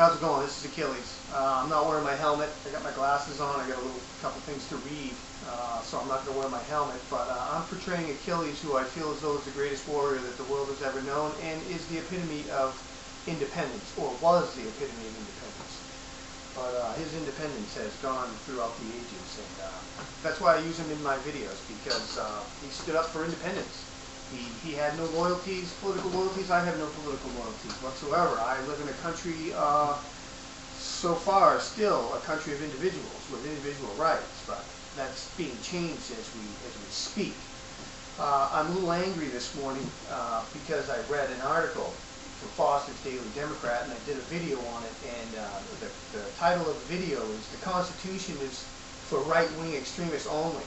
How's it going? This is Achilles. I'm not wearing my helmet. I got my glasses on. I got a couple things to read, so I'm not going to wear my helmet. But I'm portraying Achilles, who I feel as though is the greatest warrior that the world has ever known, and is the epitome of independence, or was the epitome of independence. But his independence has gone throughout the ages, and that's why I use him in my videos, because he stood up for independence. He had no loyalties, political loyalties. I have no political loyalties whatsoever. I live in a country, so far, still a country of individuals with individual rights, but that's being changed as we speak. I'm a little angry this morning because I read an article from Foster's Daily Democrat, and I did a video on it, and the title of the video is "The Constitution is for Right-Wing Extremists Only."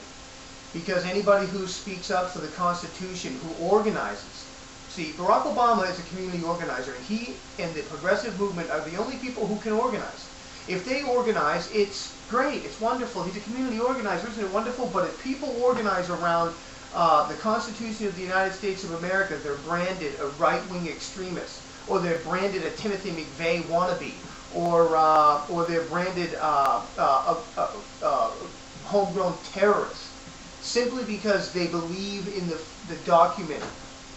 Because anybody who speaks up for the Constitution, who organizes, see, Barack Obama is a community organizer, and he and the progressive movement are the only people who can organize. If they organize, it's great, it's wonderful. He's a community organizer, isn't it wonderful? But if people organize around the Constitution of the United States of America, they're branded a right-wing extremist, or they're branded a Timothy McVeigh wannabe, or they're branded homegrown terrorists. Simply because they believe in the document,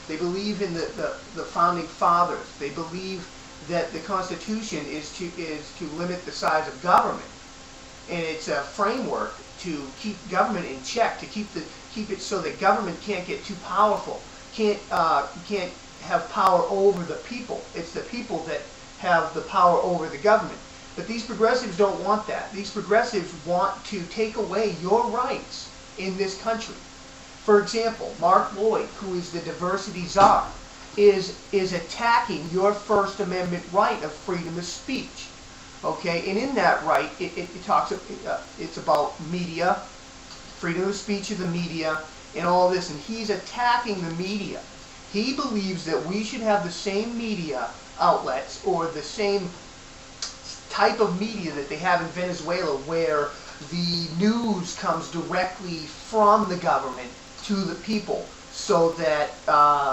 they believe in the founding fathers, they believe that the Constitution is to limit the size of government, and it's a framework to keep government in check, to keep it so that government can't get too powerful, can't have power over the people. It's the people that have the power over the government. But these progressives don't want that. These progressives want to take away your rights in this country. For example, Mark Lloyd, who is the diversity czar, is attacking your First Amendment right of freedom of speech. Okay, and in that right, it talks. It's about media, freedom of speech of the media, and all this. And he's attacking the media. He believes that we should have the same media outlets, or the same type of media that they have in Venezuela, where the news comes directly from the government to the people, so that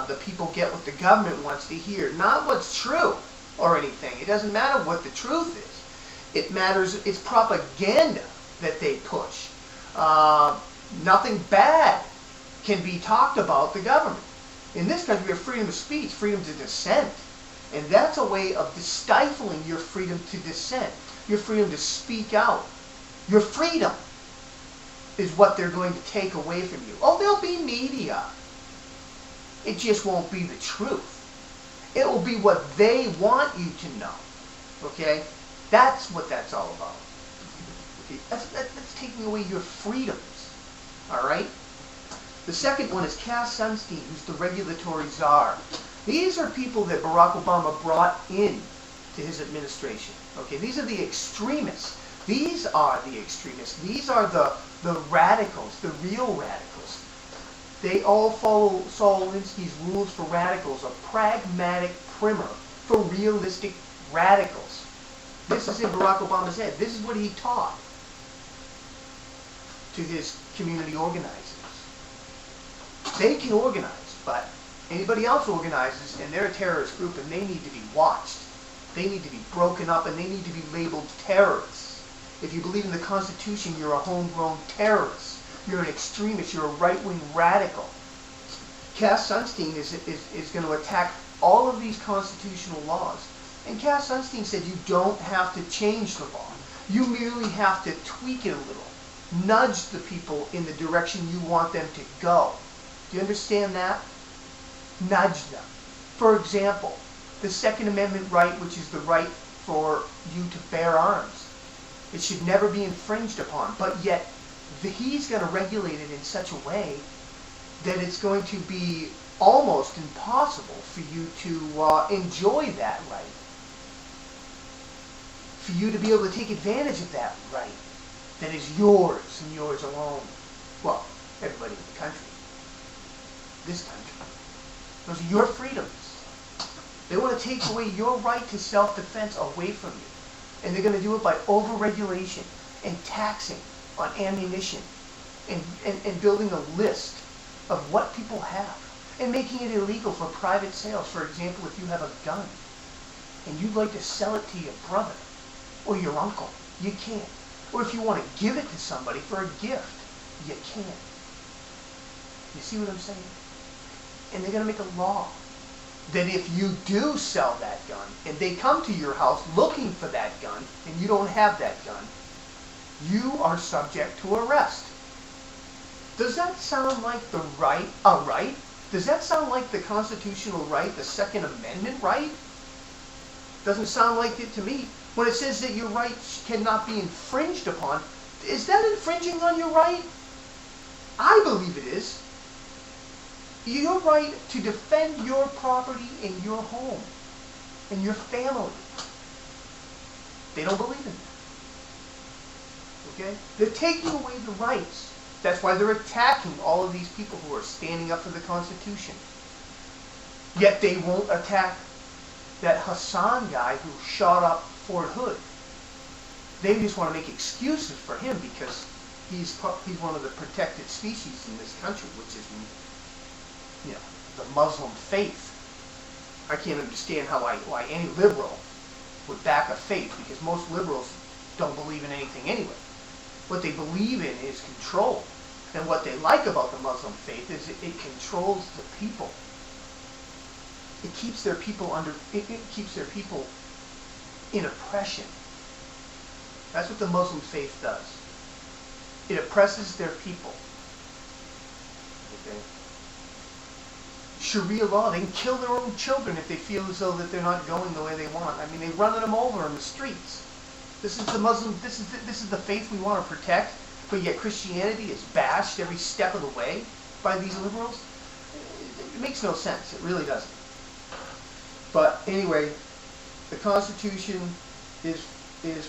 the people get what the government wants to hear, not what's true or anything. It doesn't matter what the truth is. It matters, it's propaganda that they push. Nothing bad can be talked about the government. In this country, we have freedom of speech, freedom to dissent. And that's a way of stifling your freedom to dissent, your freedom to speak out. Your freedom is what they're going to take away from you. Oh, there'll be media. It just won't be the truth. It will be what they want you to know. Okay? That's what that's all about. Okay? That's taking away your freedoms. Alright? The second one is Cass Sunstein, who's the regulatory czar. These are people that Barack Obama brought in to his administration. Okay? These are the extremists. These are the extremists. These are the radicals, the real radicals. They all follow Saul Alinski's rules for radicals, a pragmatic primer for realistic radicals. This is in Barack Obama's head. This is what he taught to his community organizers. They can organize, but anybody else organizes, and they're a terrorist group, and they need to be watched. They need to be broken up, and they need to be labeled terrorists. If you believe in the Constitution, you're a homegrown terrorist. You're an extremist. You're a right-wing radical. Cass Sunstein is going to attack all of these constitutional laws. And Cass Sunstein said you don't have to change the law. You merely have to tweak it a little. Nudge the people in the direction you want them to go. Do you understand that? Nudge them. For example, the Second Amendment right, which is the right for you to bear arms. It should never be infringed upon, but yet he's going to regulate it in such a way that it's going to be almost impossible for you to enjoy that right. For you to be able to take advantage of that right that is yours and yours alone. Well, everybody in the country. This country. Those are your freedoms. They want to take away your right to self-defense away from you. And they're going to do it by over-regulation and taxing on ammunition and building a list of what people have and making it illegal for private sales. For example, if you have a gun. and you'd like to sell it to your brother or your uncle, you can't. Or if you want to give it to somebody for a gift, you can't. You see what I'm saying? And they're going to make a law that if you do sell that gun and they come to your house looking for that gun and you don't have that gun, you are subject to arrest. Does that sound like a right? Does that sound like the constitutional right, the Second Amendment right? Doesn't sound like it to me. When it says that your rights cannot be infringed upon, is that infringing on your right? I believe it is. Your right to defend your property and your home and your family. They don't believe in that. Okay? They're taking away the rights. That's why they're attacking all of these people who are standing up for the Constitution. Yet they won't attack that Hassan guy who shot up Fort Hood. They just want to make excuses for him because he's one of the protected species in this country, which is, you know, the Muslim faith. I can't understand why any liberal would back a faith, because most liberals don't believe in anything anyway. What they believe in is control. And what they like about the Muslim faith is it controls the people. It keeps their people in oppression. That's what the Muslim faith does. It oppresses their people. Okay? Sharia law, they can kill their own children if they feel as though that they're not going the way they want. I mean, they're running them over in the streets. This is the Muslim, this is the faith we want to protect, but yet Christianity is bashed every step of the way by these liberals. It makes no sense. It really doesn't. But anyway, the Constitution is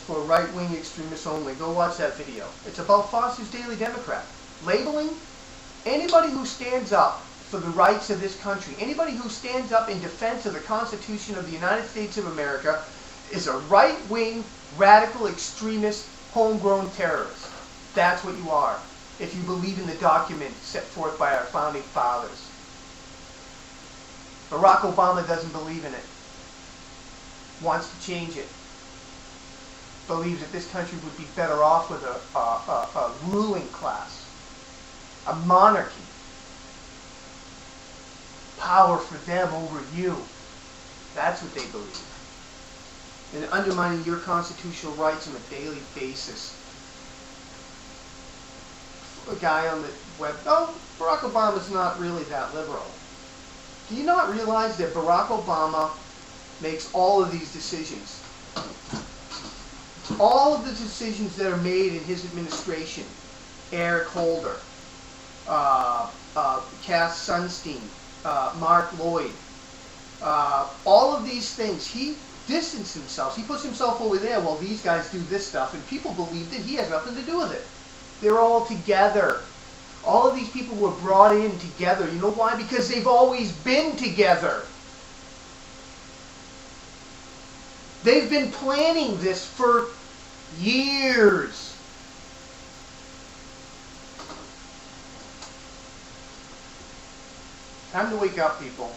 for right-wing extremists only. Go watch that video. It's about Foster's Daily Democrat. Labeling anybody who stands up for the rights of this country, anybody who stands up in defense of the Constitution of the United States of America, is a right-wing, radical, extremist, homegrown terrorist. That's what you are, if you believe in the document set forth by our founding fathers. Barack Obama doesn't believe in it. Wants to change it. Believes that this country would be better off with a ruling class. A monarchy. Power for them over you. That's what they believe. And undermining your constitutional rights on a daily basis. A guy on the web, oh, Barack Obama's not really that liberal. Do you not realize that Barack Obama makes all of these decisions? All of the decisions that are made in his administration, Eric Holder, Cass Sunstein, Mark Lloyd, all of these things, he distanced himself. He puts himself over there while these guys do this stuff, and people believe that he has nothing to do with it. They're all together. All of these people were brought in together. You know why? Because they've always been together. They've been planning this for years. Time to wake up, people.